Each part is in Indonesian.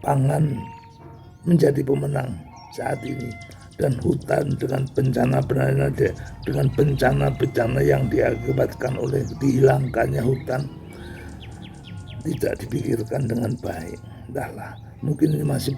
pangan menjadi pemenang saat ini, dan hutan dengan bencana yang diakibatkan oleh dihilangkannya hutan tidak dipikirkan dengan baik. Entahlah, mungkin ini masih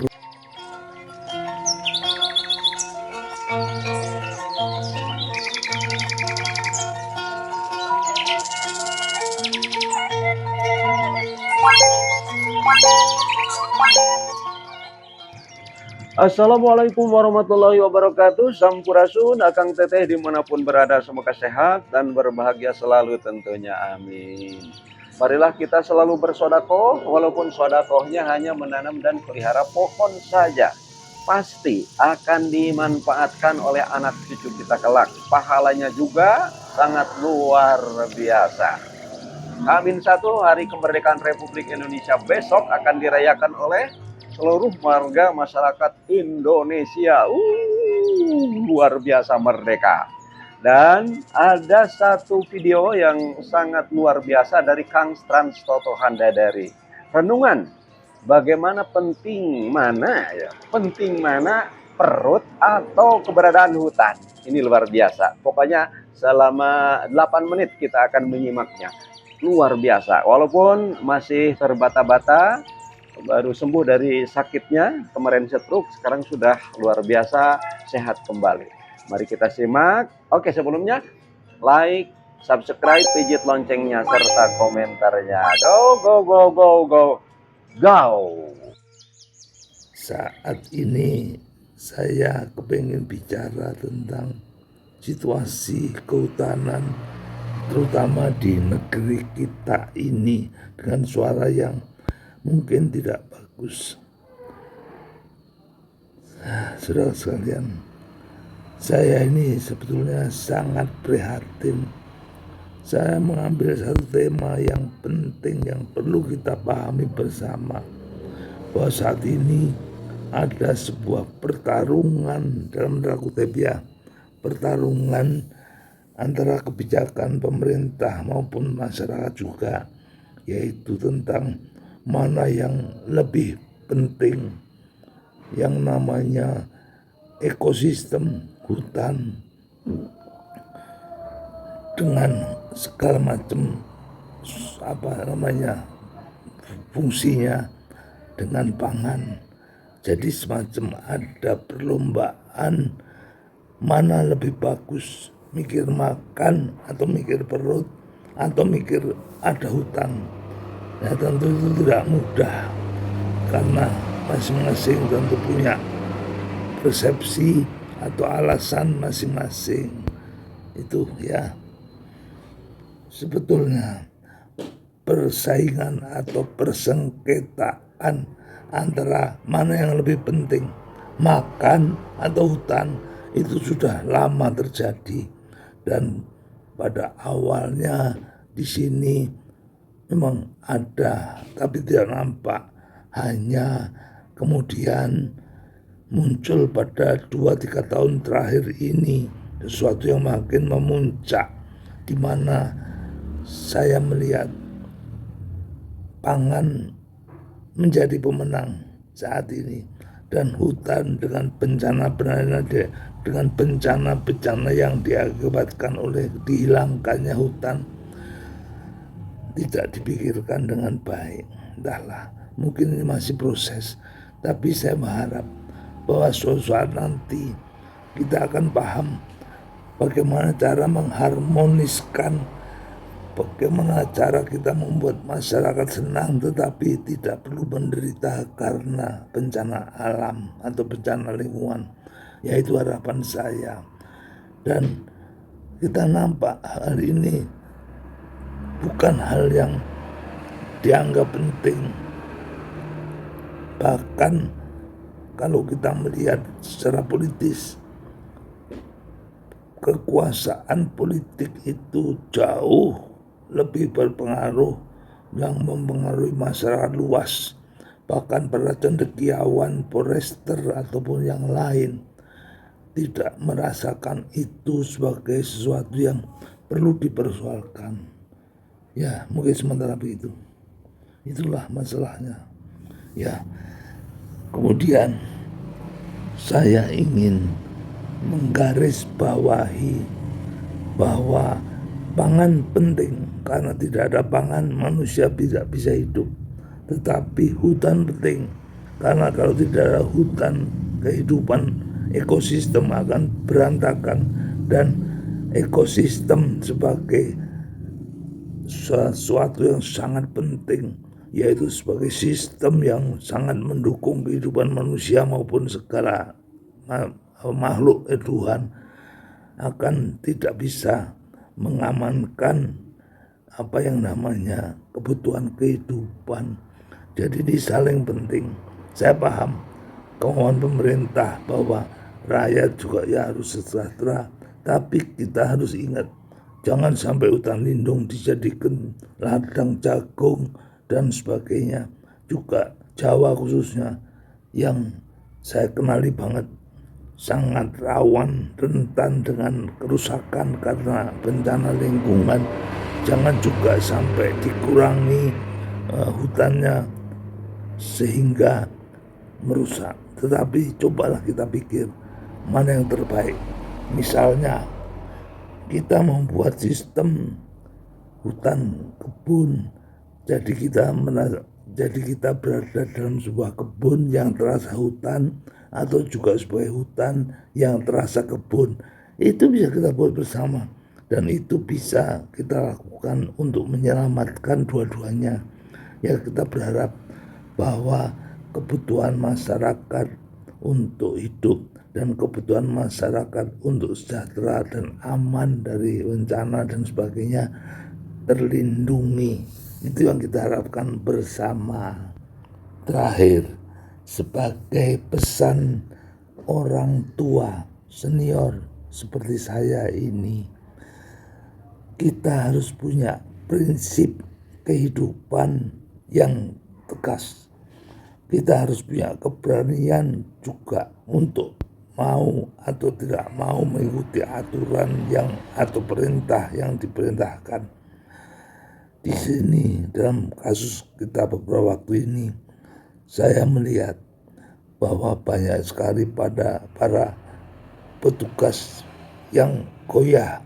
Assalamualaikum warahmatullahi wabarakatuh. Sampurasun, akang teteh dimanapun berada, semoga sehat dan berbahagia selalu tentunya, amin. Marilah kita selalu bersodakoh, walaupun sodakohnya hanya menanam dan pelihara pohon saja. Pasti akan dimanfaatkan oleh anak cucu kita kelak. Pahalanya juga sangat luar biasa. Amin 1, Hari Kemerdekaan Republik Indonesia besok akan dirayakan oleh seluruh warga masyarakat Indonesia. Luar biasa merdeka. Dan ada satu video yang sangat luar biasa dari Kang Trans Toto Handayani. Renungan bagaimana penting mana perut atau keberadaan hutan. Ini luar biasa. Pokoknya selama 8 menit kita akan menyimaknya. Luar biasa. Walaupun masih terbata-bata, baru sembuh dari sakitnya, kemarin stroke, sekarang sudah luar biasa sehat kembali. Mari kita simak. Oke, sebelumnya like, subscribe, pijit loncengnya serta komentarnya. Go. saat ini saya kepengen bicara tentang situasi kehutanan, terutama di negeri kita ini, dengan suara yang mungkin tidak bagus. Saudara sekalian, saya ini sebetulnya sangat prihatin. Saya mengambil satu tema yang penting yang perlu kita pahami bersama, bahwa saat ini ada sebuah pertarungan dalam tanda kutip ya, pertarungan antara kebijakan pemerintah maupun masyarakat juga, yaitu tentang mana yang lebih penting, yang namanya ekosistem hutan dengan segala macam fungsinya dengan pangan. Jadi semacam ada perlombaan mana lebih bagus, mikir makan atau mikir perut atau mikir ada hutan. Ya tentu itu tidak mudah, karena masing-masing tentu punya persepsi atau alasan masing-masing. Itu ya, sebetulnya persaingan atau persengketaan antara mana yang lebih penting, makan atau hutan, itu sudah lama terjadi. Dan pada awalnya di sini memang ada, tapi tidak nampak. Hanya kemudian muncul pada 2-3 tahun terakhir ini sesuatu yang makin memuncak, di mana saya melihat pangan menjadi pemenang saat ini, dan hutan dengan bencana yang diakibatkan oleh dihilangkannya hutan tidak dipikirkan dengan baik. Entahlah, mungkin ini masih proses, tapi saya berharap bahwa suatu saat nanti kita akan paham bagaimana cara mengharmoniskan, bagaimana cara kita membuat masyarakat senang tetapi tidak perlu menderita karena bencana alam atau bencana lingkungan. Yaitu harapan saya. Dan kita nampak hari ini bukan hal yang dianggap penting. Bahkan kalau kita melihat secara politis, kekuasaan politik itu jauh lebih berpengaruh, yang mempengaruhi masyarakat luas, bahkan para cendekiawan, forester ataupun yang lain tidak merasakan itu sebagai sesuatu yang perlu dipersoalkan. Ya, mungkin sementara begitu. Itulah masalahnya. Ya, Kemudian saya ingin menggarisbawahi bahwa pangan penting, karena tidak ada pangan manusia tidak bisa hidup. Tetapi hutan penting, karena kalau tidak ada hutan, kehidupan ekosistem akan berantakan. Dan ekosistem sebagai sesuatu yang sangat penting, yaitu sebagai sistem yang sangat mendukung kehidupan manusia maupun segala makhluk Tuhan, akan tidak bisa mengamankan apa yang namanya kebutuhan kehidupan. Jadi ini saling penting. Saya paham kemauan pemerintah bahwa rakyat juga ya harus sejahtera, tapi kita harus ingat, jangan sampai hutan lindung dijadikan ladang jagung dan sebagainya. Juga Jawa khususnya yang saya kenali banget, sangat rawan, rentan dengan kerusakan karena bencana lingkungan. Jangan juga sampai dikurangi hutannya sehingga merusak. Tetapi cobalah kita pikir mana yang terbaik. Misalnya kita membuat sistem hutan kebun, jadi kita berada dalam sebuah kebun yang terasa hutan, atau juga sebuah hutan yang terasa kebun. Itu bisa kita buat bersama, dan itu bisa kita lakukan untuk menyelamatkan dua-duanya. Ya, kita berharap bahwa kebutuhan masyarakat untuk hidup dan kebutuhan masyarakat untuk sejahtera dan aman dari bencana dan sebagainya terlindungi. Itu yang kita harapkan bersama. Terakhir, sebagai pesan orang tua senior seperti saya ini, kita harus punya prinsip kehidupan yang tegas. Kita harus punya keberanian juga untuk mau atau tidak mau mengikuti aturan atau perintah yang diperintahkan. Di sini dalam kasus kita beberapa waktu ini, saya melihat bahwa banyak sekali pada para petugas yang goyah,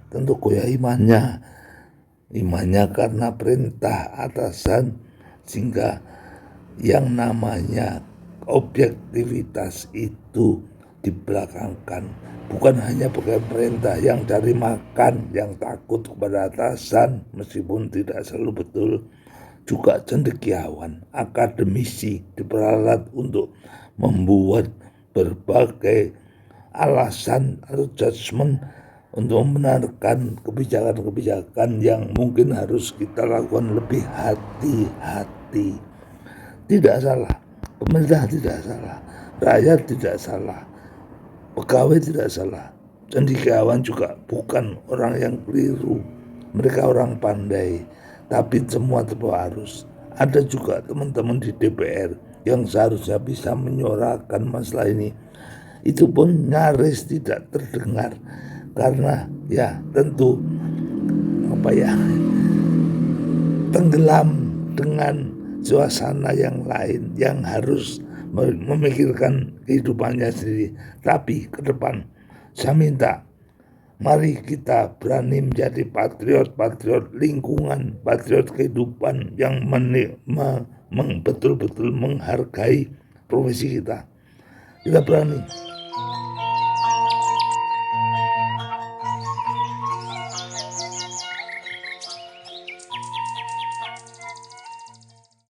tentu goyah imannya karena perintah atasan, sehingga yang namanya objektivitas itu dibelakangkan. Bukan hanya pegawai pemerintah yang cari makan, yang takut kepada atasan meskipun tidak selalu betul, juga cendekiawan, akademisi diperalat untuk membuat berbagai alasan atau judgement untuk membenarkan kebijakan-kebijakan yang mungkin harus kita lakukan lebih hati-hati. Tidak salah, pemerintah tidak salah, rakyat tidak salah, pegawai tidak salah, cendekiawan juga bukan orang yang keliru, mereka orang pandai. Tapi semua terbawa arus. Ada juga teman-teman di DPR yang seharusnya bisa menyuarakan masalah ini, itu pun nyaris tidak terdengar karena ya tentu tenggelam dengan suasana yang lain yang harus memikirkan kehidupannya sendiri. Tapi ke depan saya minta, mari kita berani menjadi patriot lingkungan, patriot kehidupan yang betul-betul menghargai profesi kita. Kita berani.